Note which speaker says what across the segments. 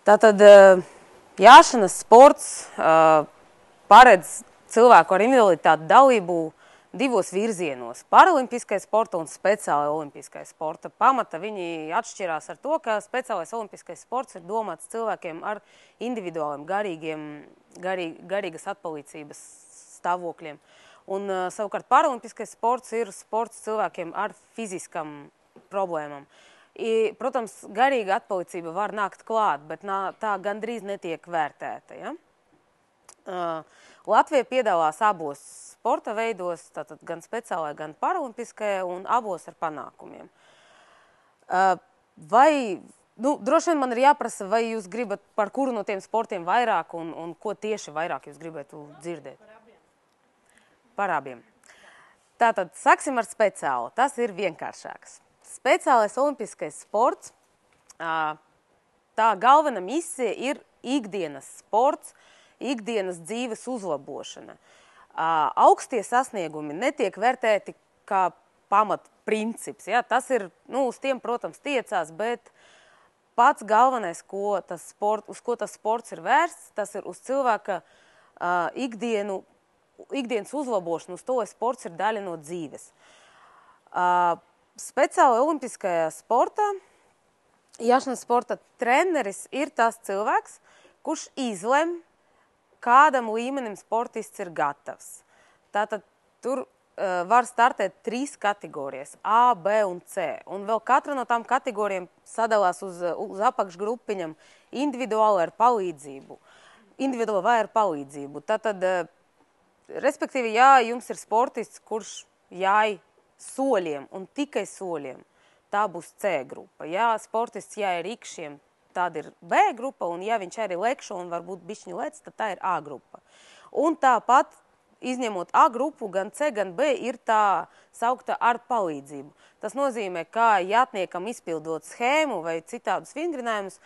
Speaker 1: Tātad jāšanas sports paredz cilvēku ar invaliditāti dalību divos virzienos – paralimpiskais sporta un speciālai olimpiskais sporta. Pamata viņi atšķirās ar to, ka speciālais olimpiskais sports ir domāts cilvēkiem ar individuāliem garīgas atpalīdzības stāvokļiem. Un savukārt paralimpiskais sports ir sports cilvēkiem ar fiziskam problēmām. Protams, garīga atpalīdzība var nākt klāt, bet tā gandrīz netiek vērtēta. Ja? Latvija piedalās abos sporta veidos, tātad gan speciālajā, gan paralimpiskajā, un abos ar panākumiem. Droši vien man ir jāprasa, vai jūs gribat par kuru no tiem sportiem vairāk un ko tieši vairāk jūs gribētu dzirdēt? Par abiem. Tātad, sāksim ar speciālo. Tas ir vienkāršāks. Speciālais olimpiskais sports, tā galvenā misija ir ikdienas sports, ikdienas dzīves uzlabošana. Augstie sasniegumi netiek vērtēti kā pamatprincips. Ja? Tas ir, uz tiem, protams, tiecās, bet pats galvenais, uz ko tas sports ir vērsts, tas ir uz cilvēka ikdienas uzlabošanu, uz to, lai sports ir daļa no dzīves. Speciāli olimpiskajā sportā, jāšanas sporta treneris ir tas cilvēks, kurš izlem, kādam līmenim sportists ir gatavs. Tātad tur var startēt 3 kategorijas – A, B un C. Un vēl katra no tām kategorijām sadalās uz apakšgrupiņam individuāli vai ar palīdzību. Tātad, respektīvi, ja jums ir sportists, kurš jāj soļiem un tikai soļiem, tā būs C grupa. Ja sportists jāj rikšiem, tāda ir B grupa, un ja viņš arī lekšo un varbūt bišķiņi lec, tad tā ir A grupa. Un tāpat, izņemot A grupu, gan C, gan B, ir tā saukta ar palīdzību. Tas nozīmē, ka jātniekam izpildot schēmu vai citādus vingrinājumus,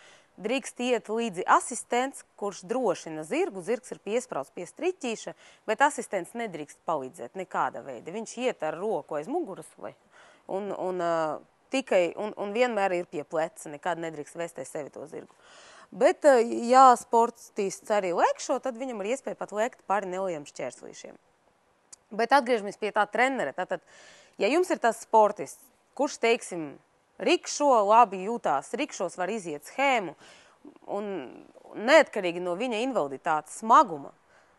Speaker 1: drīkst iet līdzi asistents, kurš drošina zirgu. Zirgs ir piesprauts pie striķīša, bet asistents nedrīkst palīdzēt nekāda veida. Viņš iet ar roku aiz muguras un vienmēr ir pie pleca, nekad nedrīkst vestēt sevi to zirgu. Bet, ja sportists arī lekšo, tad viņam ir iespēja pat lekt pāri nelieliem šķērslīšiem. Bet atgriežamies pie tā trenera. Tātad, ja jums ir tas sportists, kurš, teiksim, rikšo, labi jūtās, rikšos var iziet schēmu, un neatkarīgi no viņa invaliditātes smaguma,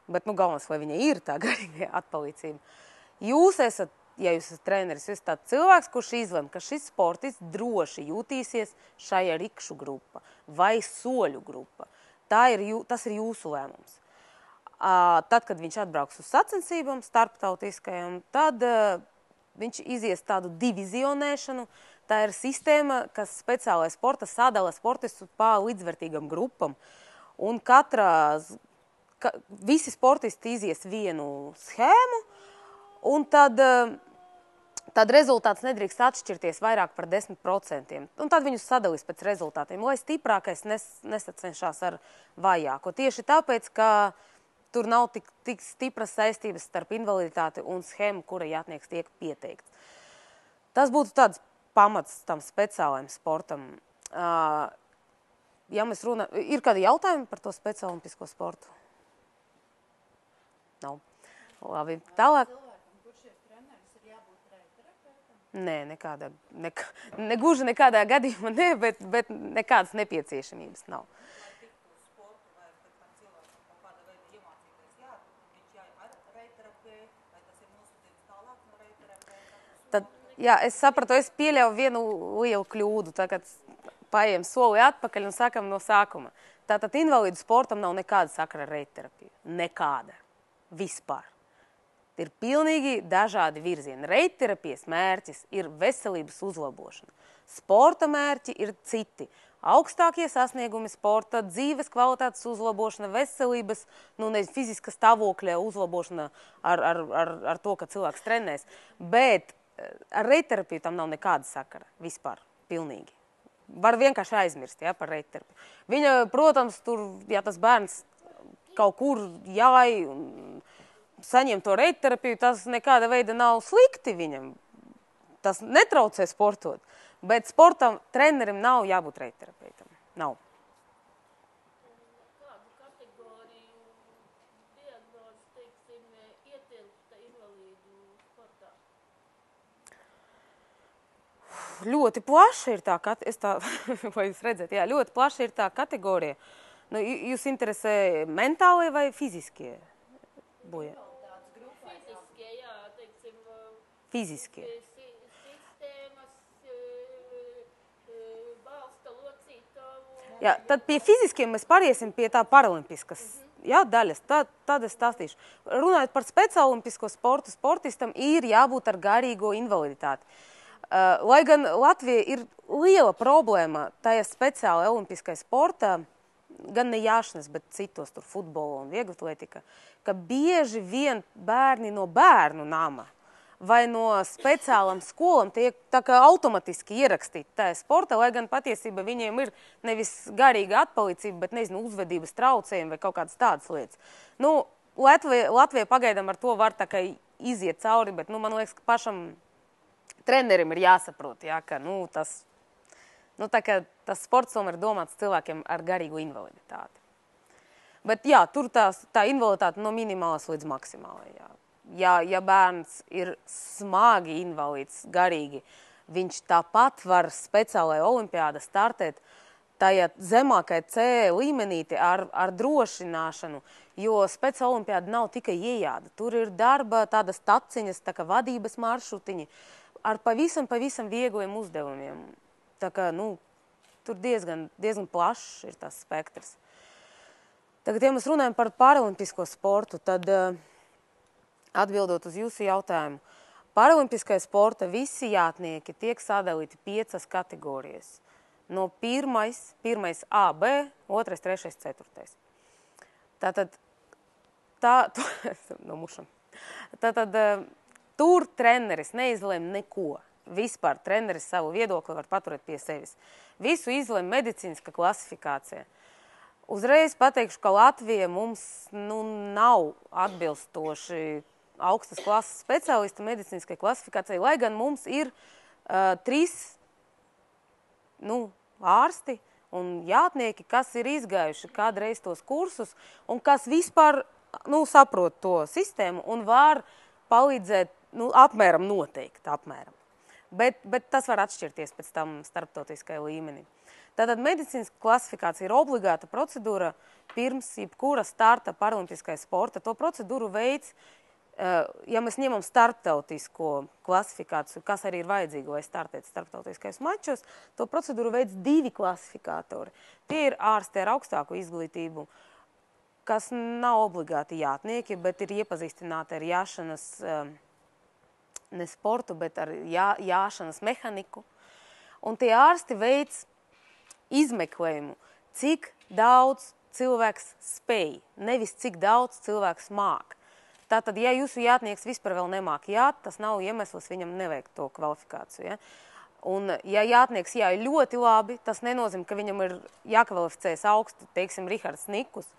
Speaker 1: bet, galvenais, lai viņa ir tā garīga atpalīdzība, ja jūs esat treneris, jūs esat tāds cilvēks, kurš izlem, ka šis sportists droši jūtīsies šajā rikšu grupa vai soļu grupa. Tas ir jūsu lēmums. Tad, kad viņš atbrauks uz sacensībām starptautiskajām, tad viņš izies tādu divizionēšanu. Tā ir sistēma, kas speciālajā sporta sadala sportistu pa līdzvērtīgam grupam. Un visi sportisti izies vienu schēmu, un tad rezultāts nedrīkst atšķirties vairāk par 10%. Un tad viņus sadalīs pēc rezultātiem, lai stiprākais nesacenšās ar vājāko. Tieši tāpēc, ka tur nav tik stipras saistības starp invaliditāti un schēmu, kura jātnieks tiek pieteikts. Tas būtu tāds pamats tam speciālajam sportam. Ja mēs runājam, ir kādi jautājumi par to speciālo olimpisko sportu? Nav. Labi, tālāk. Nē, negluži nekādā gadījumā ne, bet nekādas nepieciešamības nav. Tad, jā, es sapratu, es pieļauju vienu lielu kļūdu, tagad paiem soli atpakaļ un sakam no sākuma. Tātad invalīdu sportam nav nekāda sakara ar reitterapiju. Nekāda. Vispār. Ir pilnīgi dažādi virzieni. Reitterapijas mērķis ir veselības uzlabošana. Sporta mērķi ir citi. Augstākie sasniegumi sporta, dzīves kvalitātes uzlabošana, veselības, fiziska stāvokļa uzlabošana ar to, ka cilvēks trenēs. Bet ar reitterapiju tam nav nekāda sakara. Vispār. Pilnīgi. Var vienkārši aizmirst, ja, par reitterapiju. Viņa, protams, tur, ja tas bērns kaut kur jāj saņem to reitterapiju, tas nekāda veida nav slikti viņam. Tas netraucē sportot. Bet sportam trenerim nav jābūt reitterapeitam. Nav. Ļoti plaša ir tā, vai jūs redzat, jā, ļoti plaša ir tā kategorija. Nu, jūs interesē mentālie vai fiziskie bojā?
Speaker 2: Fiziskie, jā, teiksim,
Speaker 1: Fiziskie.
Speaker 2: sistēmas, balsta locītavu.
Speaker 1: Jā, tad pie fiziskiem mēs pāriesim pie tā paralimpiskas daļas. Tad es stāstīšu. Runājot par speciālimpisko sportu, sportistam ir jābūt ar garīgo invaliditāti. Lai gan Latvija ir liela problēma tajā speciāli olimpiskai sportā, gan ne jāšanas, bet citos tur futbola un vieglatletika, ka bieži vien bērni no bērnu nama vai no speciālām skolām tiek tā kā automatiski ierakstīti tajā sportā, lai gan patiesībā viņiem ir nevis garīga atpalicība, bet, nezinu, uzvedības traucējumi vai kaut kādas tādas lietas. Nu, Latvija pagaidām ar to var tā kā iziet cauri, bet, man liekas, ka pašam trenerim ir jāsaprot, jā, ka, tas sports tomēr ir domāts cilvēkiem ar garīgu invaliditāti. Bet, jā, tur tā invaliditāte no minimālas līdz maksimālai, jā. Ja bērns ir smagi invalīds, garīgi, viņš tāpat var speciālajā olimpiādā startēt tajā zemākai C līmenīti ar drošināšanu, jo speciāla olimpiāda nav tikai iejáda. Tur ir darba, tādas taciņas, tā kā vadības maršrutiņi, ar pavisam viegliem uzdevumiem. Tā kā, tur diezgan plašs ir tas spektrs. Tagad, ja mēs runājam par paralimpisko sportu, tad atbildot uz jūsu jautājumu, paralimpiskajā sporta visi jātnieki tiek sadalīti 5 kategorijas. No pirmais A, B, 2, 3, 4. Tātad, tur treneris neizlēma neko. Vispār treneris savu viedokli var paturēt pie sevis. Visu izlēma medicīniska klasifikācija. Uzreiz pateikšu, ka Latvija mums nav atbilstoši augstas klases speciālisti medicīniskai klasifikācijai, lai gan mums ir 3 ārsti un jātnieki, kas ir izgājuši kādreiz tos kursus un kas vispār saprot to sistēmu un var palīdzēt apmēram noteikti. Bet tas var atšķirties pēc tam starptautiskai līmenī. Tātad medicīniska klasifikācija ir obligāta procedūra pirms jebkura starta paralimpiskajā sporta. To procedūru veids, ja mēs ņemam starptautisko klasifikāciju, kas arī ir vajadzīga, lai startētu starptautiskajos mačos, to procedūru veids 2 klasifikātori. Tie ir ārsti ar augstāku izglītību, kas nav obligāti jātnieki, bet ir iepazīstināti ar jāšanas, ne sportu, bet ar jāšanas mehaniku. Un tie ārsti veids izmeklējumu, cik daudz cilvēks spēj, nevis cik daudz cilvēks māk. Tātad, ja jūsu jātnieks vispār vēl nemāk jāt, tas nav iemesls viņam neveikt to kvalifikāciju. Ja? Un, ja jātnieks jāj ļoti labi, tas nenozīmē, ka viņam ir jākvalificējas augstu, teiksim, Rihards Nikus,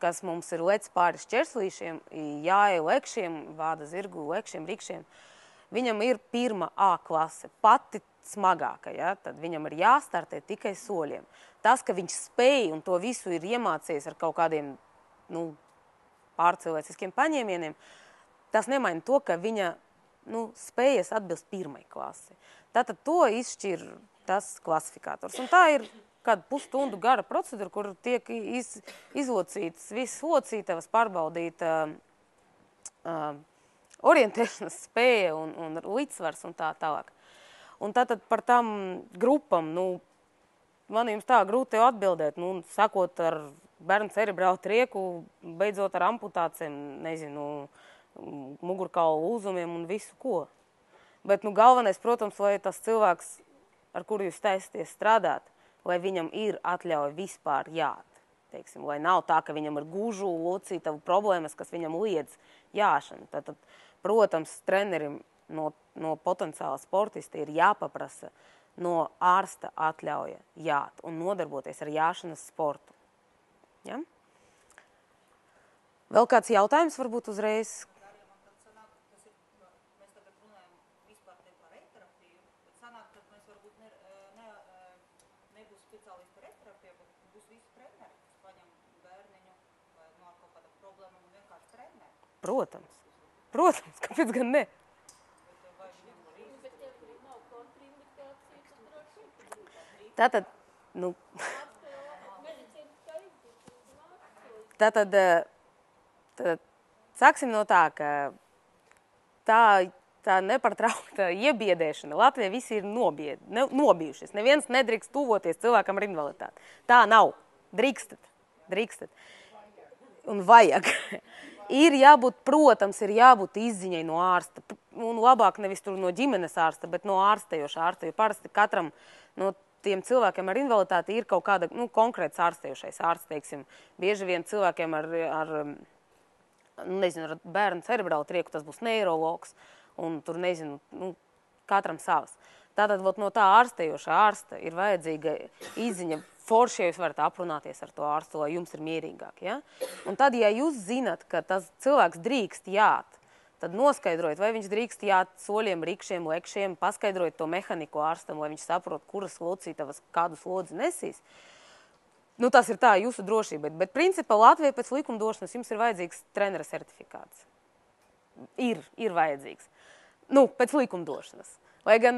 Speaker 1: kas mums ir lec pāri šķerslīšiem, jāja lekšiem, vāda zirgu, lekšiem, rikšiem. Viņam ir 1. A klase, pati smagāka, ja? Tad viņam ir jāstartē tikai soļiem. Tas, ka viņš spēj un to visu ir iemācījies ar kaut kādiem, pārcilvēciskiem paņēmieniem, tas nemaina to, ka viņa, spējas atbilst 1. klasi. Tātad to izšķir tas klasifikators. Un tā ir kāda pusstundu gara procedūra, kur tiek izlocītas visas locītavas, pārbaudīta orientēšanas spēja un līdzsvars un tā tālāk. Un tātad par tām grupām, man jums tā grūti jau atbildēt, sakot ar bērnu cerebrālu trieku, beidzot ar amputācijām, nezinu, mugurkaulu lūzumiem un visu ko. Bet, galvenais, protams, lai tas cilvēks, ar kuru jūs taisaties strādāt, lai viņam ir atļauja vispār jāt. Teiksim, lai nav tā, ka viņam ir gužu, locītavu problēmas, kas viņam liedz jāšanu. Tātad, protams, trenerim no potenciāla sportista ir jāpaprasa no ārsta atļauja jāt un nodarboties ar jāšanas sportu. Ja? Vēl kāds jautājums varbūt uzreiz?
Speaker 3: Mēs tagad runājam vispār par reiterapiju, bet sanāk, ka mēs varbūt nebūs speciālisti par reiterapiju, bet būs visi treneri, kas paņem bērniņu vai ar kaut kāda problēma un vienkārši treneri.
Speaker 1: Protams, kāpēc gan ne? Tātad, tātad, sāksim no tā, ka tā nepārtraukta iebiedēšana. Latvijā visi ir nobijušies. Neviens nedrīkst tuvoties cilvēkam ar invaliditāti. Tā nav. Drīkstat. Un vajag. Ir jābūt, protams, izziņai no ārsta. Un labāk nevis tur no ģimenes ārsta, bet no ārstējošā ārsta. Jo parasti katram no tiem cilvēkiem ar invaliditāti ir kaut kāda konkrēts ārstējošais ārsts, teiksim. Bieži vien cilvēkiem ar bērnu cerebrālu trieku tas būs neirologs. Un tur, katram savs. Tātad no tā ārstējošā ārsta ir vajadzīga izziņa. Forši, ja jūs varat aprunāties ar to ārstu, lai jums ir mierīgāk. Ja? Un tad, ja jūs zinat, ka tas cilvēks drīkst jāt, tad noskaidrojiet, vai viņš drīkst jāt soļiem, rikšiem, lekšiem, paskaidrojiet to mehaniku ārstam, lai viņš saprot, kuras locītavas kādu slodzi nesīs. Tas ir tā jūsu drošība. Bet principā Latvijai pēc likumdošanas jums ir vajadzīgs trenera certifikāts. Ir vajadzīgs. Pēc likumdošanas. Lai gan,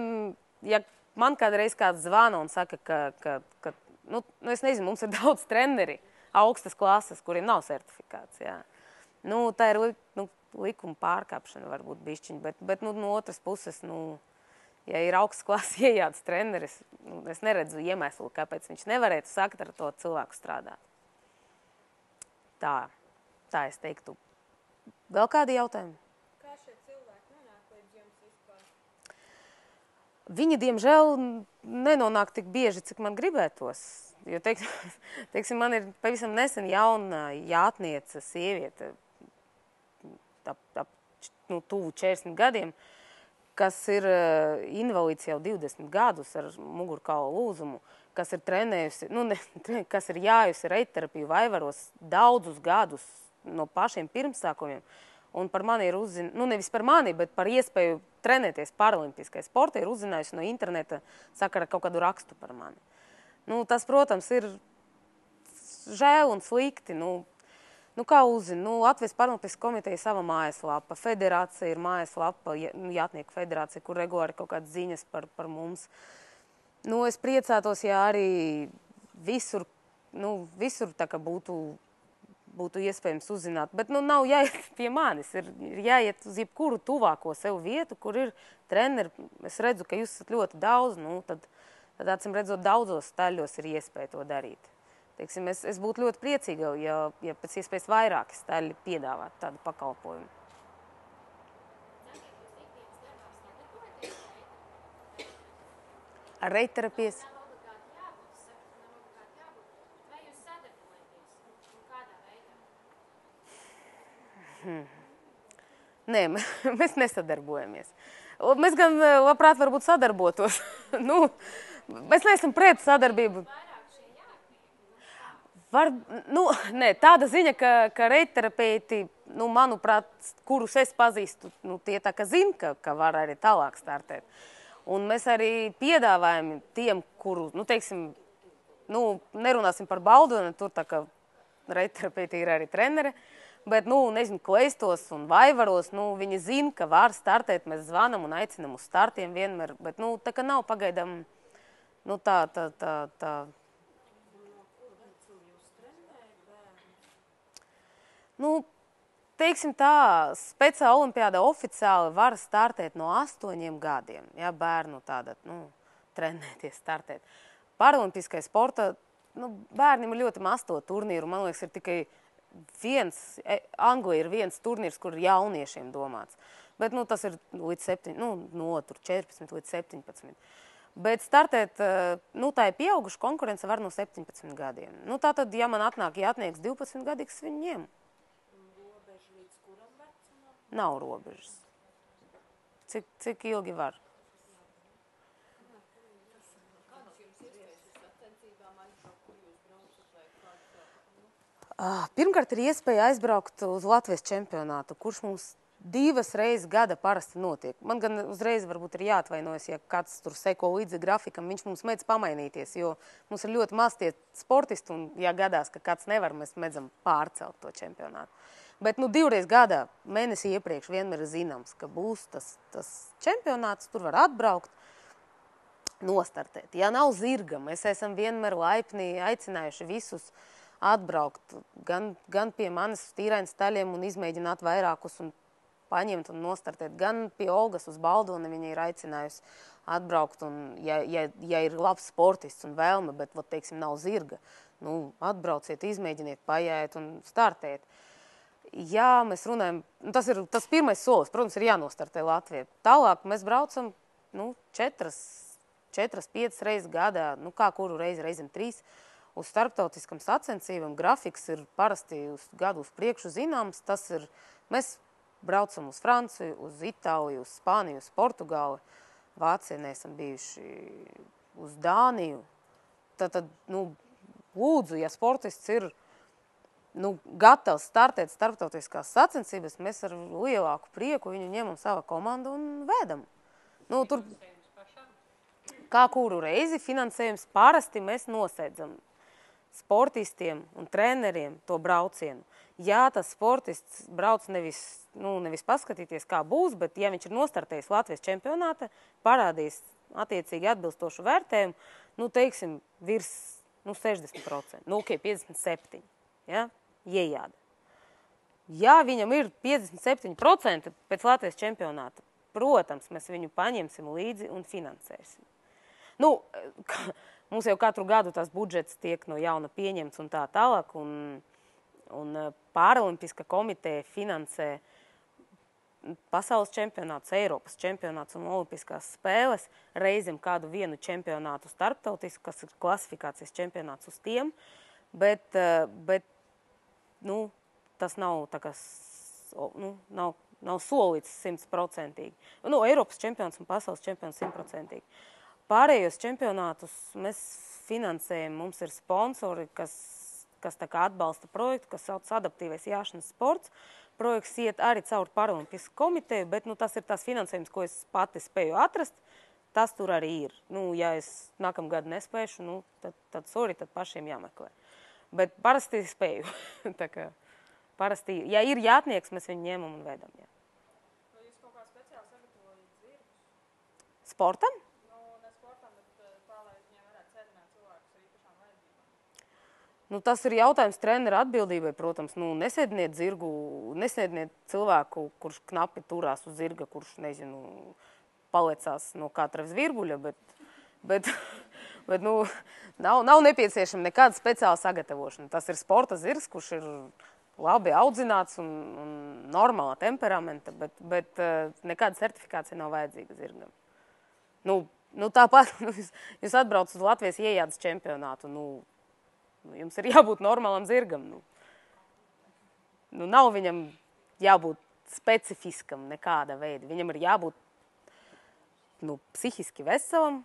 Speaker 1: ja man kādreiz kāds zvana un saka, ka es nezinu, mums ir daudz treneri augstas klases, kuriem nav certifikāts, jā. Tā ir likuma pārkāpšana varbūt bišķiņ, bet no otras puses, ja ir augstas klases iejāds treneris, es neredzu iemeslu, kāpēc viņš nevarētu sākt ar to cilvēku strādāt. Tā es teiktu. Vēl kādi jautājumi?
Speaker 2: Kā šie cilvēki nonāk līdz jums vispār?
Speaker 1: Viņi, diemžēl, nenonāk tik bieži, cik man gribētos. Jo, teiksim, man ir pavisam nesen jauna jātniece sieviete, tuvu 40 gadiem, kas ir invalīds jau 20 gadus ar mugurkaula lūzumu, kas ir trenējusi, kas ir jājusi reiterapiju vaivaros daudzus gadus no pašiem pirmsākumiem. Un par mani ir nevis par mani, bet par iespēju trenēties paralimpiskai sporta ir uzzinājusi no interneta sakara kaut kādu rakstu par mani. Tas, protams, ir žēl un slikti. Kā uzzina? Latvijas paralimpiskā komiteja ir sava mājaslapa, federācija ir mājaslapa, jātnieku federācija, kur regulāri kaut kādas ziņas par mums. Es priecātos, ja arī visur tā kā būtu iespējams uzzināt. Bet nav jāiet pie manis, ir jāiet uz jebkuru tuvāko sev vietu, kur ir treneri. Es redzu, ka jūs esat ļoti daudz, tad acīm redzot daudzos staļos ir iespēja to darīt. Teiksim, es būtu ļoti priecīga, ja pēc iespējas vairāki staļi piedāvāt tādu pakalpojumu. Ar reiterapijas? Nē, mēs nesadarbojamies. Mēs gan labprāt varbūt sadarbotos. Mēs neesam pret sadarbību. Nē, tāda ziņa, ka reiterapeiti, manuprāt, kurus es pazīstu, tie tā kā zina, ka var arī tālāk startēt. Un mēs arī piedāvājam tiem, kuru, nerunāsim par Baldoni, tur tā kā reiterapeiti ir arī treneri, bet, kleistos un vaivaros, viņi zina, ka var startēt, mēs zvanam un aicinam uz startiem vienmēr, bet, tā kā nav pagaidām, tā. Teiksim tā, speciāla olimpiāda oficiāli var startēt no 8 gadiem, ja bērnu tāda, trenēties, startēt. Paralimpiskai sporta, bērniem ir ļoti maz to turnīru, man liekas, ir tikai Anglijā ir viens turnīrs, kur ir jauniešiem domāts. Bet, tas ir līdz 14 līdz 17. Bet startēt, tā ir pieauguša konkurence var no 17 gadiem. Tātad, ja man atnāk jātnieks 12 gadīgs, viņu ņem.
Speaker 2: Robeža līdz kuram vecumam?
Speaker 1: Nav robežas. Cik ilgi var? Pirmkārt ir iespēja aizbraukt uz Latvijas čempionātu, kurš mums 2 reizes gada parasti notiek. Man gan uzreiz varbūt ir jāatvainojas, ja kāds tur seko līdzi grafikam, viņš mums mēdz pamainīties, jo mums ir ļoti maz tie sportisti, un ja gadās, ka kāds nevar, mēs mēdzam pārcelt to čempionātu. Bet 2 reizes gadā, mēnesi iepriekš vienmēr ir zināms, ka būs tas čempionāts, tur var atbraukt. nostartēt. Ja nav zirga, mēs esam vienmēr laipni aicinājuši visus atbraukt gan pie manis uz tīrains taļiem un izmēģināt vairākus un paņemt un nostartēt, gan pie Olgas uz Baldoni viņa ir aicinājusi atbraukt un, ja ir labs sportists un vēlme, bet, teiksim, nav zirga, nu, atbrauciet, izmēģiniet, paiet un startēt. Jā, mēs runājam, tas ir tas pirmais solis, protams, ir jānostartē Latvijā. Tālāk mēs braucam, 4-5 reizes gadā, kā kuru reizi, reizēm 3, uz starptautiskam sacensībam. Grafiks ir parasti uz gadu uz priekšu zināms. Tas ir, mēs braucam uz Franciju, uz Itāliju, uz Spāniju, uz Portugāli. Vācijā neesam bijuši uz Dāniju. Tad, lūdzu, ja sportists ir gatavs startēt starptautiskās sacensības, mēs ar lielāku prieku viņu ņemam savā komandu un vedam. Tur kā kuru reizi finansējums parasti mēs nosēdzam sportistiem un treneriem to braucienu. Ja tas sportists brauc nevis paskatīties, kā būs, bet ja viņš ir nostartējis Latvijas čempionāta, parādījis attiecīgi atbilstošu vērtējumu, teiksim, virs 60%, 57%, ja, iejāda. Ja viņam ir 57% pēc Latvijas čempionāta, protams, mēs viņu paņemsim līdzi un finansēsim. Mums jau katru gadu tas budžets tiek no jauna pieņemts un tā tālāk, un Paralimpiska komiteja finansē pasaules čempionāts, Eiropas čempionāts un olimpiskās spēles, reizēm kādu vienu čempionātu starptautisku, kas ir klasifikācijas čempionāts uz tiem, bet tas nav tā kā, nav solīts 100%. Eiropas čempions un pasaules čempions 100%. Pārējos čempionātus mēs finansējam, mums ir sponsori, kas tā kā atbalsta projektu, kas sauc adaptīvais jāšanas sports. Projekts iet arī caur Paralimpisku komiteju, bet tas ir tas finansējums, ko es pati spēju atrast, tas tur arī ir. Ja es nākamgad nespēšu, tad pašiem jāmeklē. Bet parasti spēju. Parasti, ja ir jātnieks, mēs viņu ņemam un vedam. Jā.
Speaker 2: Vai jūs kaut kā speciāli sagatavojat zirgus?
Speaker 1: Sportam?
Speaker 2: Ne sportam, bet tā, lai viņiem varētu sēdināt cilvēkus ar īpašām vajadzībām.
Speaker 1: Tas ir jautājums trenera atbildībai, protams. Nesēdiniet zirgu, nesēdiniet cilvēku, kurš knapi turās uz zirga, kurš, palecās no katra virbuļa, bet nav nepieciešama nekāda speciāla sagatavošana. Tas ir sporta zirgs, kurš ir labi audzināts un normāla temperamenta, bet nekāda certifikācija nav vajadzīga zirgam. Tāpat jūs atbrauc uz Latvijas iejādes čempionātu, jums ir jābūt normālam zirgam. Nav viņam jābūt specifiskam nekāda veida. Viņam ir jābūt psihiski veselam,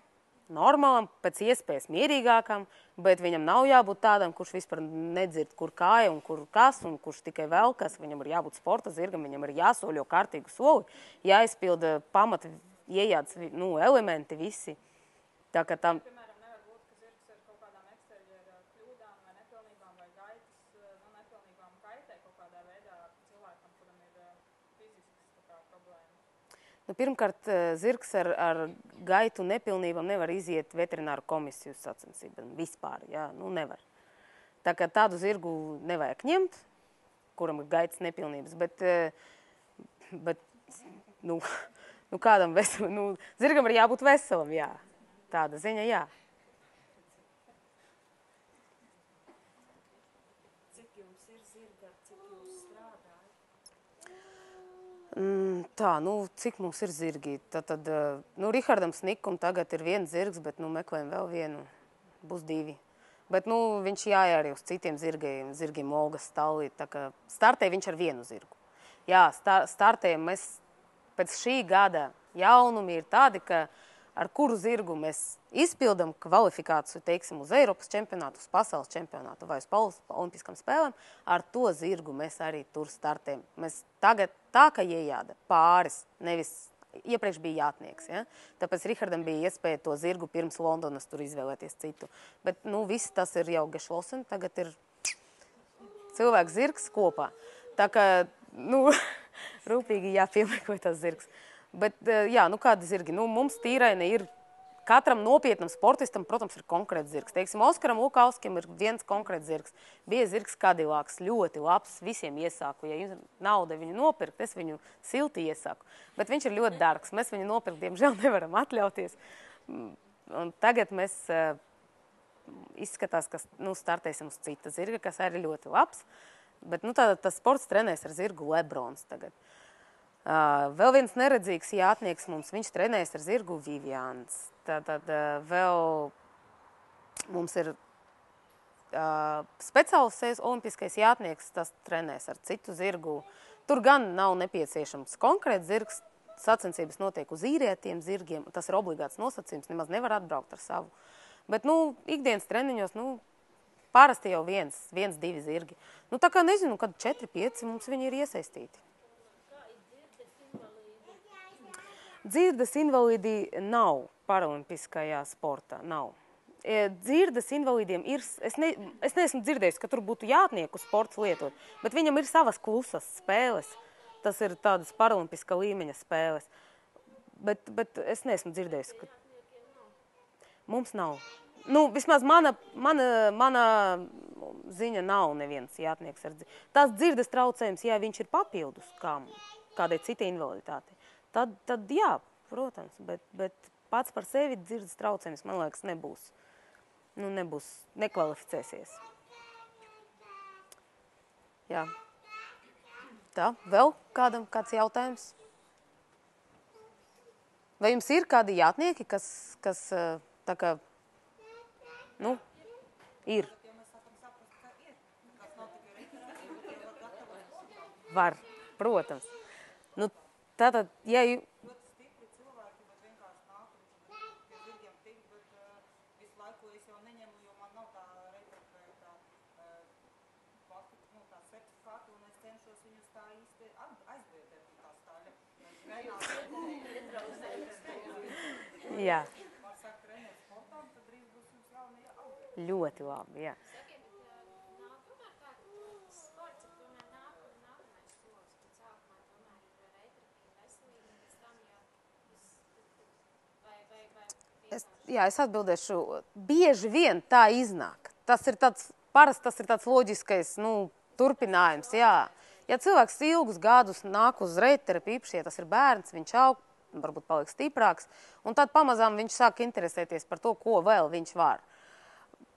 Speaker 1: normālam, pēc iespējas mierīgākam, bet viņam nav jābūt tādam, kurš vispār nedzird, kur kāja un kur kas, un kurš tikai velkas. Viņam ir jābūt sporta zirgam, viņam ir jāsoļo kārtīgu soli, jāizpilda pamata iejādes elementi visi. Tā kā tam...
Speaker 2: Piemēram, nevar būt, ka zirgs ar kaut kādām eksterjera kļūdām vai nepilnībām vai gaitas nepilnībām kaitē kaut kādā veidā cilvēkam, kuram ir fiziskas problēmas.
Speaker 1: Pirmkārt, zirgs ar gaitu nepilnībām nevar iziet veterināru komisiju sacensībām vispār. Jā, nevar. Tā kā tādu zirgu nevajag ņemt, kuram ir gaitas nepilnības, bet kādam veselam, zirgam ir jābūt veselam, jā. Tāda ziņa, jā.
Speaker 3: Cik jums ir zirga, cik jūs strādājat?
Speaker 1: Cik mums ir zirgi? Tad Rihardam Snikam tagad ir viens zirgs, bet meklējam vēl vienu, būs 2. Bet viņš jāja arī uz citiem zirgiem Olgas stāvī. Tā kā startē viņš ar vienu zirgu. Jā, startējam mēs pēc šī gada jaunumi ir tādi, ka ar kuru zirgu mēs izpildam kvalifikāciju, teiksim, uz Eiropas čempionātu, uz pasaules čempionātu vai uz olimpiskām spēlēm, ar to zirgu mēs arī tur startējam. Mēs tagad tā, ka iejāda pāris, nevis iepriekš bija jātnieks, ja? Tāpēc Rihardam bija iespēja to zirgu pirms Londonas tur izvēlēties citu. Bet, viss tas ir jau gešlosen, tagad ir cilvēks zirgs kopā. Tā kā, rūpīgi jāpiemēko tas zirgs. Bet, jā, kādi zirgi? Mums tīraini ir katram nopietnam sportistam, protams, ir konkrēts zirgs. Teiksim, Oskaram Lukauskim ir viens konkrēts zirgs. Bija zirgs Kadilāks, ļoti labs, visiem iesāku. Ja jums nauda viņu nopirkt, es viņu silti iesāku. Bet viņš ir ļoti dārgs. Mēs viņu nopirkt, diemžēl, nevaram atļauties. Un tagad mēs izskatās, ka startēsim uz cita zirga, kas arī ļoti labs. Bet tas sports trenēs ar zirgu Lebrons tagad. Vēl viens neredzīgs jātnieks mums, viņš trenēs ar zirgu Vivians. Tātad vēl mums ir speciāls olimpiskais jātnieks, tas trenēs ar citu zirgu. Tur gan nav nepieciešams konkrēts zirgs, sacensības notiek uz īrētiem zirgiem, tas ir obligāts nosacījums, nemaz nevar atbraukt ar savu. Bet, ikdienas treniņos, parasti jau viens, divi zirgi. Tā kā nezinu, kad 4-5 mums viņi ir iesaistīti. Dzirdes invalīdi nav paralimpiskajā sportā, nav. Dzirdes invalīdiem ir, es neesmu dzirdējis, ka tur būtu jātnieku sports lietot, bet viņam ir savas klusas spēles. Tas ir tādas paralimpiska līmeņa spēles. Bet es neesmu dzirdējis, ka mums nav. Vismaz mana ziņa nav neviens jātnieks ar dzirdes. Tās dzirdes traucējums, ja viņš ir papildus kādai citai invaliditātei. Tad jā, protams, bet pats par sevi dzirdes traucējums, man liekas, nebūs, nekvalificēsies. Jā. Tā, vēl kāds jautājums? Vai jums ir kādi jātnieki, kas tā kā, ir? Var, protams. Tātad, ja
Speaker 3: ļoti stipri cilvēki, bet vienkārši nāk pie zirgiem tikt, bet visu laiku es jau neņemu, jo man nav tā reiterapēta tā certifikāta, un es cenšos viņus tā īsti aizbiedēt tā staļa.
Speaker 1: Jā.
Speaker 3: Var sākt trenēt sportām, tad drīz būs jums jaunie augi.
Speaker 1: Ļoti labi, jā. Es atbildēšu, bieži vien tā iznāk. Parasti tas ir tāds loģiskais, turpinājums, jā. Ja cilvēks ilgus gadus nāk uz reiterapiju, īpaši, ja tas ir bērns, viņš aug, varbūt paliek stiprāks, un tad pamazām viņš sāk interesēties par to, ko vēl viņš var.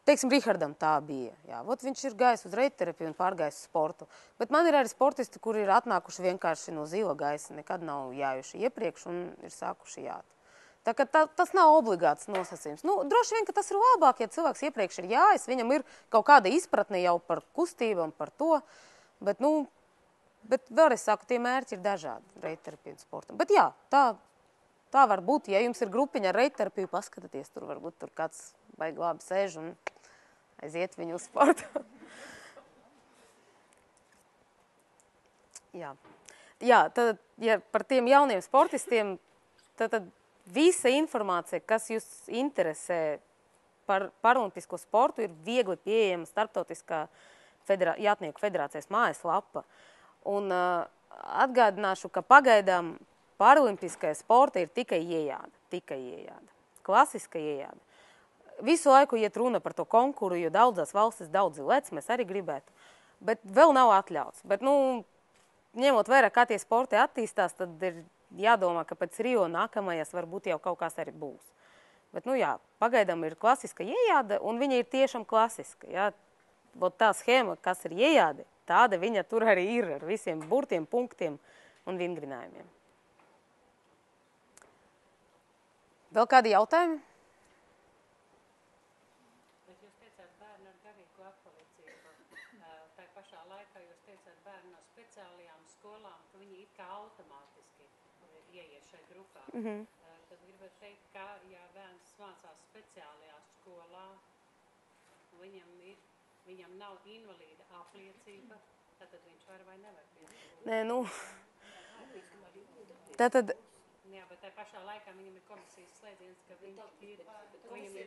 Speaker 1: Teiksim, Rihardam tā bija, jā. Viņš ir gājis uz reiterapiju un pārgājis uz sportu. Bet man ir arī sportisti, kuri ir atnākuši vienkārši no zila gaisa, nekad nav jājuši iepriekš un ir sākuši jāt. Tā kā tas nav obligāts nosacījums. Droši vien, ka tas ir labāk, ja cilvēks iepriekš ir jājis, viņam ir kaut kāda izpratne jau par kustībām, par to, bet vēlreiz saku, tie mērķi ir dažādi reiterapiju un sportam. Bet jā, tā var būt, ja jums ir grupiņa ar reiterapiju, paskatieties, tur varbūt tur kāds baigi labi sēž un aiziet viņu uz sportu. Jā, tad, ja par tiem jauniem sportistiem, tad visa informācija, kas jūs interesē par paralimpisko sportu, ir viegli pieejama starptautiskā jātnieku federācijas mājaslapa. Un atgādināšu, ka pagaidām paralimpiskajā sporta ir tikai ieejāda. Klasiska ieejāda. Visu laiku iet runa par to konkuru, jo daudzās valstis daudzi lec, mēs arī gribētu. Bet vēl nav atļauts. Bet, ņemot vērā, kā tie sporti attīstās, tad ir jādomā, ka pēc Rio nākamajās varbūt jau kaut kas arī būs. Bet, pagaidām ir klasiska ieejāda, un viņa ir tiešām klasiska. Jā. Tā schēma, kas ir ieejāde, tāda viņa tur arī ir ar visiem burtiem, punktiem un vingrinājumiem. Vēl kādi jautājumi?
Speaker 4: Jūs teicāt bērnu ar garīgu atpalīdzību. Tā pašā laikā jūs teicāt bērnu no speciālajām skolām, ka viņi it kā automātiski ieiet šai grupā. Tad gribētu teikt, ka, ja bērns mācās speciālajā skolā, viņam nav invalīda apliecība, tad viņš var vai nevar piedalīties?
Speaker 1: Tātad...
Speaker 4: Jā, bet tā pašā laikā viņam ir komisijas slēdziens, ka viņam ir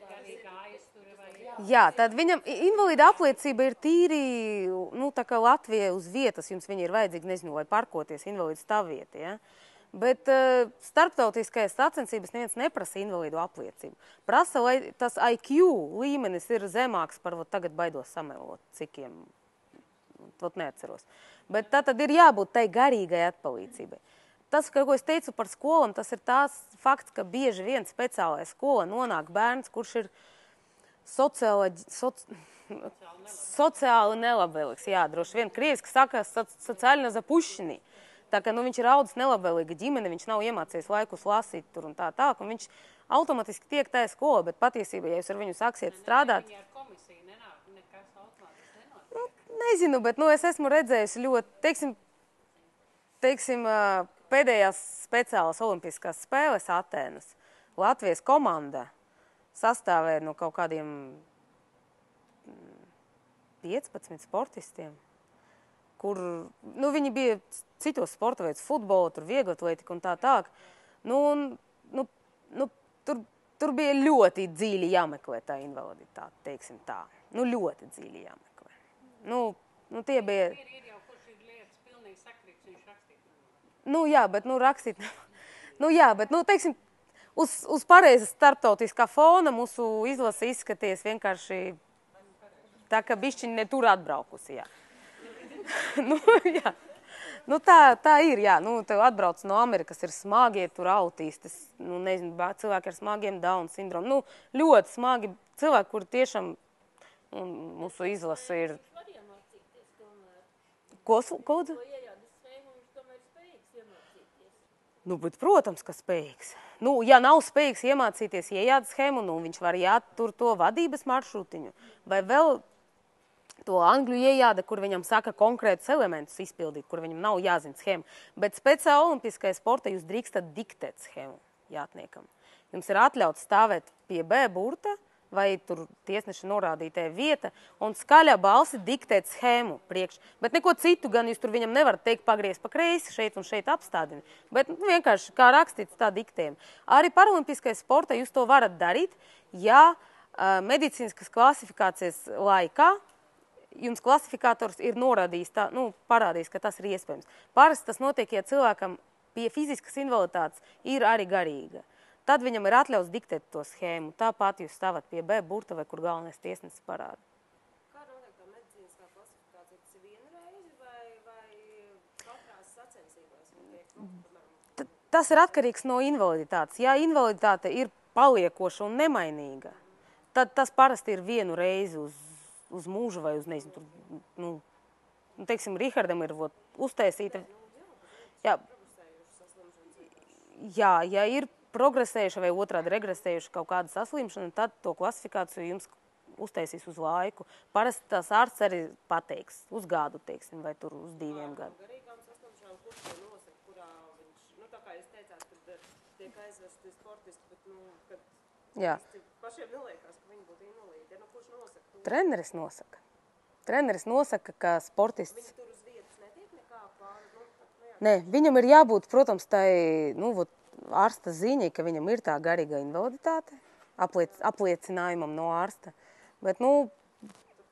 Speaker 4: garīga aiztura vai...
Speaker 1: Jā, tad viņam invalīda apliecība ir tīri, tā kā Latvijai uz vietas, jums viņa ir vajadzīga, nezinu, lai parkoties invalīdu stāvvieti, ja? Bet starptautiskajās sacensības neviens neprasa invalīdu apliecību. Prasa, lai tas IQ līmenis ir zemāks par, tagad baidos samelot, cikiem, neatceros. Bet tā tad ir jābūt tai garīgai atpalīdzībai. Tas, ko es teicu par skolām, tas ir tās fakts, ka bieži vien speciālajā skolā nonāk bērns, kurš ir sociāli nelabvēlīgs. Jā, droši vien krieviski saka sociāli zapušķinī. Tā kā viņš ir audzis nelabvēlīga ģimene, viņš nav iemācījies laikus lasīt tur un tā, un viņš automatiski tiek tajā skolā, bet patiesībā, ja jūs ar viņu sāksiet strādāt...
Speaker 4: Viņi ar komisiju nenāk, nekas automātiski nenotiek.
Speaker 1: Nezinu, bet es esmu redzējusi ļoti, teiksim, pēdējās speciālās olimpiskās spēles Atēnas. Latvijas komanda sastāvēja no kaut kādiem 15 sportistiem, kur, viņi bija citos sporta veids, futbolu, tur vieglatlētika un tā tālāk. Tur bija ļoti dziļi jāmeklē tā invaliditāte, teiksim tā. Ļoti dziļi jāmeklē. Tie bija...
Speaker 4: Ir jau, kurš ir lietas pilnīgi sakrīts, viņš rakstīt.
Speaker 1: Jā, bet, rakstīt... jā, bet, teiksim, uz pareiza starptautiskā fona mūsu izlase izskaties vienkārši tā, ka bišķiņi ne tur atbraukusi, jā. Jā. Tā ir, jā. Tev atbrauc no Amerikas, ir smagie tur autistis, nezinu, cilvēki ar smagiem Down sindromu. Ļoti smagi cilvēki, kuri tiešām mūsu izlase ir...
Speaker 5: Var iemācīties tomēr.
Speaker 1: Ko?
Speaker 5: To iejādas schēmu, viņš tomēr spējīgs iemācīties.
Speaker 1: Bet, protams, ka spējīgs. Ja nav spējīgs iemācīties iejādas schēmu, viņš var jātur to vadības maršrutiņu. Vai vēl to angļu iejāda, kur viņam saka konkrētus elementus izpildīt, kur viņam nav jāzina schēma. Bet speciāli olimpiskajā sportā jūs drīkstat diktēt schēmu jātniekam. Jums ir atļauts stāvēt pie B burta vai tur tiesneša norādītē vieta un skaļā balsi diktēt schēmu priekš. Bet neko citu gan jūs tur viņam nevarat teikt pagriez pa kreisi šeit un šeit apstādini. Bet vienkārši kā rakstīts tā diktējam. Arī paralimpiskajā sportā jūs to varat darīt, ja medicīniskas klasifikācijas laikā jums klasifikators ir norādījis, parādījis, ka tas ir iespējams. Parasti tas notiek, ja cilvēkam pie fiziskas invaliditātes ir arī garīga. Tad viņam ir atļauts diktēt to schēmu. Tāpat jūs stāvat pie B burta vai kur galvenais tiesnesis parāda.
Speaker 5: Kā notiek tā medicīniskā klasifikācija? Tas ir viena reize vai katrās sacensībās?
Speaker 1: Tas ir atkarīgs no invaliditātes. Ja invaliditāte ir paliekoša un nemainīga, tad tas parasti ir vienu reizi uz mūžu vai uz, nezinu, tur, teiksim, Rihardam ir uztaisīta. Jā, ja ir progresējuša vai otrādi regresējuša kaut kāda saslimšana, tad to klasifikāciju jums uztaisīs uz laiku. Parasti tās ārsts arī pateiks, uz gadu, teiksim, vai tur uz 2 gadiem.
Speaker 5: Garīgām saslimšanām, kurš to nosaka, kurā viņš, tā kā jūs teicāt, kad tiek aizvesti sportisti, bet, kad pašiem neliekās, ka viņi būtu invalīdi. Kurš nosaka?
Speaker 1: Treneris nosaka. Treneris nosaka, ka sportists...
Speaker 5: Viņi tur uz vietas netiek nekā pāri?
Speaker 1: Nē, viņam ir jābūt, protams, tai, ārsta ziņai, ka viņam ir tā garīga invaliditāte, apliecinājumam no ārsta. Bet,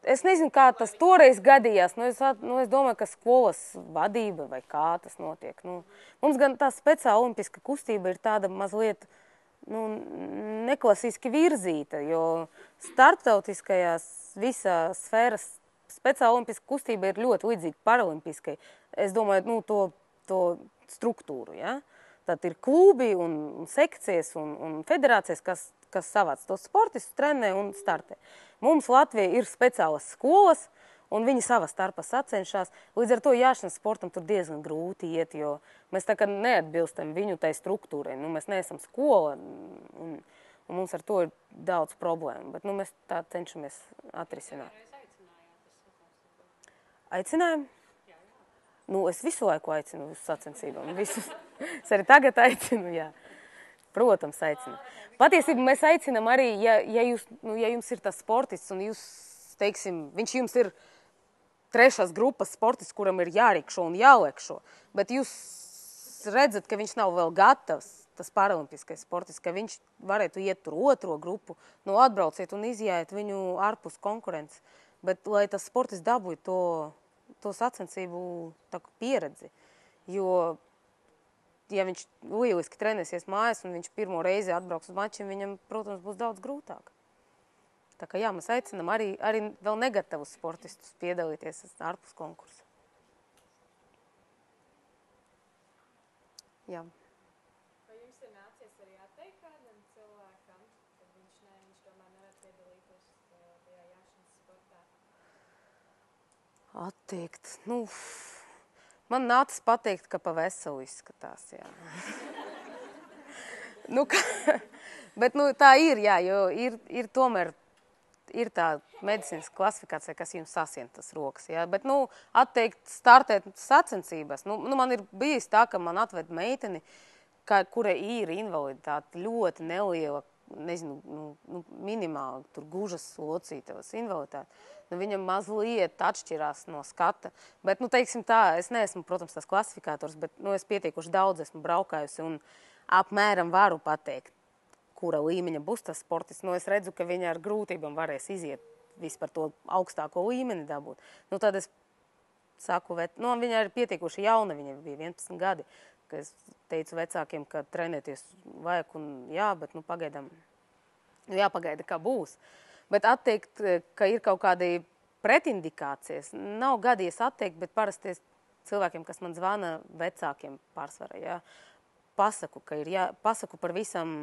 Speaker 1: es nezinu, kā tas toreiz gadījās. Es domāju, ka skolas vadība vai kā tas notiek. Mums gan tā speciāla olimpiska kustība ir tāda mazliet neklasiski virzīta, jo starptautiskajās visā sfēras speciāla olimpiska kustība ir ļoti līdzīga paralimpiskai. Es domāju, to struktūru, ja? Tad ir klubi un sekcijas un federācijas, kas savāc tos sportistus, trenē un startē. Mums Latvijā ir speciālas skolas, un viņi savā starpā sacenšās. Līdz ar to jāšanas sportam tur diezgan grūti iet, jo mēs tā kā neatbilstam viņu tai struktūrai. Mēs neesam skola, un mums ar to ir daudz problēmu, bet mēs tā cenšamies atrisināt. Aicinājām? Es visu laiku aicinu uz sacensībām. Es arī tagad aicinu, jā. Protams, aicinu. Patiesībā mēs aicinām arī, ja jums ir tas sportists un jūs, teiksim, viņš jums ir 3. grupas sportists, kuram ir jārikšo un jāliekšo, bet jūs redzat, ka viņš nav vēl gatavs, tas paralimpiskais sportists, ka viņš varētu iet tur 2. grupu, atbrauciet un izjājiet viņu ārpus konkurences. Bet, lai tas sportists dabūja to sacensību pieredzi, jo ja viņš lieliski trenēsies mājās un viņš pirmo reizi atbrauks uz mačiem, viņam, protams, būs daudz grūtāk. Tā kā jā, mēs aicinām arī vēl negatavus sportistus piedalīties ārpus konkursa. Jā.
Speaker 2: Vai jums ir nācies arī atteikt kādam cilvēkam, kad viņš tomēr nevar piedalīties tajā jāšanas sportā?
Speaker 1: Atteikt, man nācis pateikt, ka pa veselu izskatās, jā. Bet tā ir, jā, jo ir tomēr, ir tā medicīnas klasifikācija, kas jums sasien tas rokas, jā. Bet, atteikt startēt sacensībās, man ir bijis tā, ka man atved meiteni, kura ir invaliditāte ļoti neliela, nezinu, minimāli, tur gužas locītavas invaliditāte. Viņam mazliet atšķirās no skata. Bet, teiksim tā, es neesmu, protams, tās klasifikators, bet, es pietiekuši daudz esmu braukājusi un apmēram varu pateikt, kura līmeņa būs tas sportists. Es redzu, ka viņa ar grūtībām varēs iziet vispār to augstāko līmeni dabūt. Tad es saku, viņa ir pietiekuši jauna, viņa bija 11 gadi, ka es teicu vecākiem, ka trenēties vajag un jā, bet, pagaidām, jāpagaida, kā būs. Bet atteikt, ka ir kaut kādi pretindikācijas, nav gadījies atteikt, bet parasti cilvēkiem, kas man zvana, vecākiem pārsvarā, jā, pasaku par visam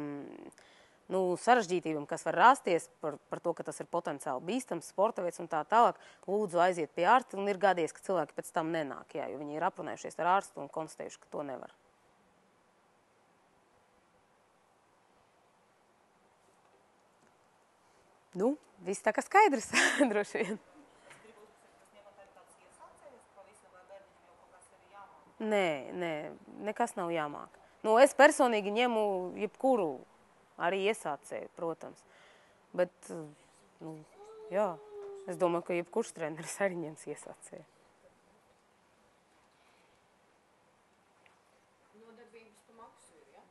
Speaker 1: sarežģītībām, kas var rasties, par to, ka tas ir potenciāli bīstams sporta veids un tā tālāk, lūdzu aiziet pie ārsta, un ir gadījies, ka cilvēki pēc tam nenāk, jā, jo viņi ir aprunājušies ar ārstu un konstatējuši, ka to nevar. Viss tā kā skaidrs, droši vien. Nē, nekas nav jāmāk. Es personīgi ņemu jebkuru arī iesācēju, protams. Bet, jā, es domāju, ka jebkurš treneris arī ņems iesācēju.
Speaker 2: Nodarbības pa maksu ir, jā?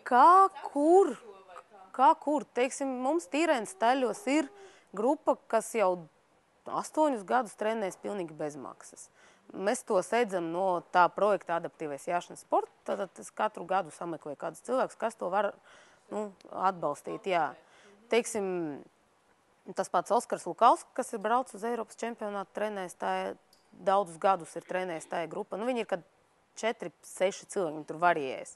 Speaker 1: Kā kur? Teiksim, mums Tīrēnas Staļļos ir grupa, kas jau 8 gadus trenēs pilnīgi bez maksas. Mēs to sēdzam no tā projekta Adaptīvais jāšanas sports. Tad es katru gadu sameklēju kādus cilvēkus, kas to var atbalstīt. Jā. Teiksim, tas pats Oskars Lukausks, kas ir brauc uz Eiropas čempionātu, trenēs daudzus gadus ir trenējis tā grupa. Viņi ir kad 4-6 cilvēki, viņi tur varējies.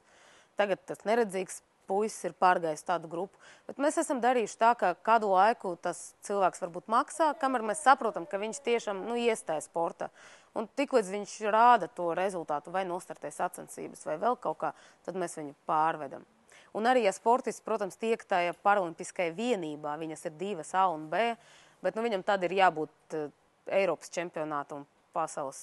Speaker 1: Tagad tas neredzīgs puisis ir pārgājis tādu grupu. Bet mēs esam darījuši tā, ka kādu laiku tas cilvēks varbūt maksā, kamēr mēs saprotam, ka viņš tiešām iestāja sportā. Un tiklīdz viņš rāda to rezultātu, vai nostartē sacensības, vai vēl kaut kā, tad mēs viņu pārvedam. Un arī, ja sportists, protams, tiek tajā paralimpiskai vienībā, viņas ir 2 A un B, bet viņam tad ir jābūt Eiropas čempionāta un pasaules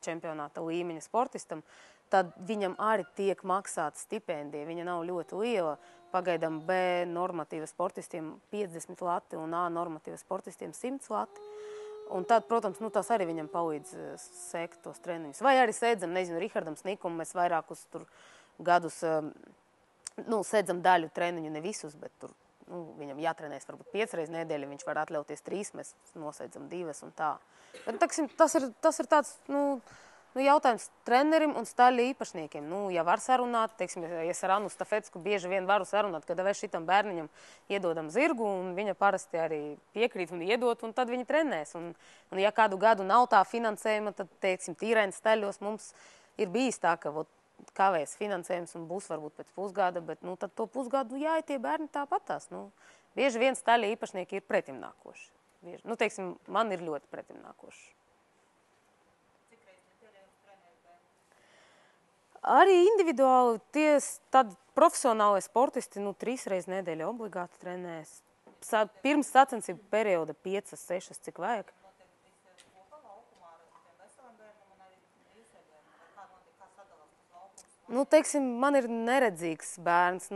Speaker 1: čempionāta līmeņa sportistam, tad viņam arī tiek maksāta stipendija. Viņa nav ļoti liela. Pagaidām B normatīva sportistiem 50 lati un A normatīva sportistiem 100 lati. Un tad, protams, tas arī viņam palīdz sekt tos treniņus. Vai arī sēdzam, nezinu, Rihardam Snikum, mēs vairākus tur gadus sēdzam daļu treniņu, ne visus, bet tur viņam jātrenēs varbūt 5 reizes nedēļa, viņš var atļauties 3, mēs nosēdzam 2 un tā. Bet, taksim, tas ir tāds, jautājums trenerim un staļļu īpašniekiem. Ja var sarunāt, teiksim, ja es ar Annu Stafetsku bieži vien varu sarunāt, kad vai šitam bērniņam iedodam zirgu, un viņa parasti arī piekrīt un iedot, un tad viņi trenēs. Un ja kādu gadu nav tā finansējuma, tad, teiksim, Tīrēnas Staļļos mums ir bijis tā, ka kavēs finansējums un būs varbūt pēc pusgada, bet tad to pusgadu jāiet tie bērni tāpatās. Bieži vien staļļu īpašnieki ir pretimnākoši. Teiksim, man ir ļoti pretimnākoši. Arī individuāli tad profesionālai sportisti 3 reizes nedēļa obligāti trenēs. Pirms sacensību perioda 5, 6, cik vajag. Teiksim, man ir neredzīgs bērns,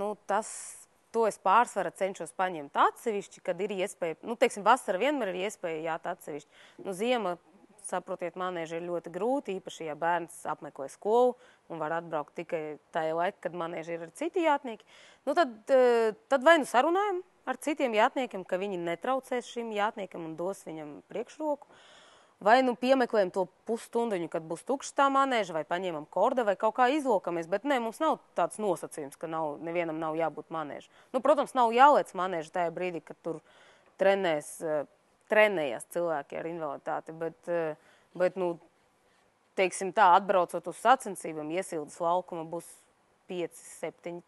Speaker 1: to es pārsvarā cenšos paņemt atsevišķi, kad ir iespēja, teiksim, vasara vienmēr ir iespēja jāt atsevišķi. Ziema, saprotiet, manēži ir ļoti grūti, īpaši, ja bērns apmeklē skolu un var atbraukt tikai tajā laikā, kad manēži ir ar citi jātnieki. Tad vai sarunājam ar citiem jātniekiem, ka viņi netraucēs šim jātniekam un dos viņam priekšroku. vai nu piemeklējam to pusstundiņu, kad būs tukšs tā manēža, vai paņemam korda, vai kaut kā izlokamies, bet nē, mums nav tāds nosacījums, ka nevienam nav jābūt manēža. Nu, protams, nav jāliec manēža tajā brīdī, kad tur trenējas cilvēki ar invaliditāti, bet nu, teiksim tā, atbraucot uz sacensībām, Iesildes laukuma būs 5-7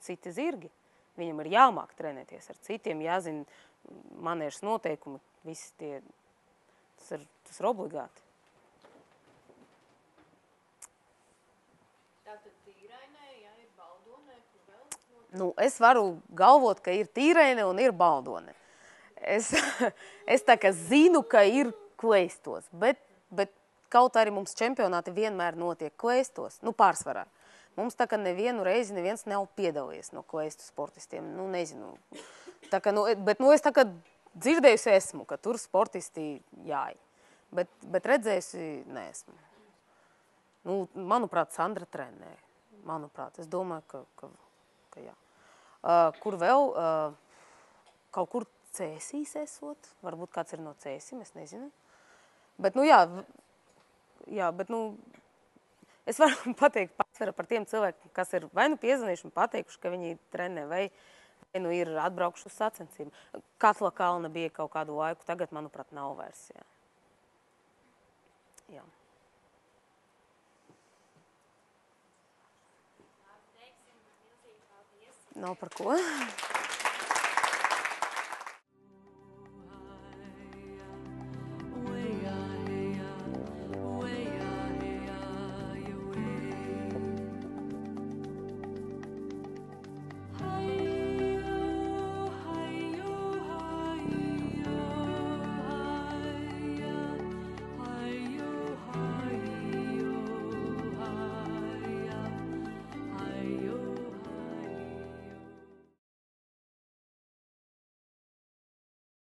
Speaker 1: citi zirgi. Viņam ir jāmāk trenēties ar citiem, jāzina manēžas noteikumi, visi tie, tas ir obligāti.
Speaker 6: Tātad Tīrainē, ja ir Baldonē, kur vēl?
Speaker 1: Nu, es varu galvot, ka ir Tīraine un ir Baldone. Es tā kā zinu, ka ir Kleistos, bet kaut arī mums čempionāti vienmēr notiek Kleistos, nu pārsvarā. Mums tā kā nevienu reizi neviens nav piedalījies no Kleistu sportistiem, nu nezinu. Tā kā, bet es tā kā dzirdējusi esmu, ka tur sportisti jāj. Bet redzējusi neesmu. Nu, manuprāt, Sandra trenē. Manuprāt, es domāju, ka jā. Kur vēl? Kaut kur Cēsīs esot. Varbūt kāds ir no Cēsim, es nezinu. Bet, nu jā, bet, nu, es varu pateikt pārsvarā par tiem cilvēkiem, kas ir vai nu piezvanījuši un pateikuši, ka viņi trenē, vai nu ir atbraukuši uz sacensību. Katla kalna bija kaut kādu laiku, tagad, manuprāt, nav vairs, jā. Jā. Nav par ko.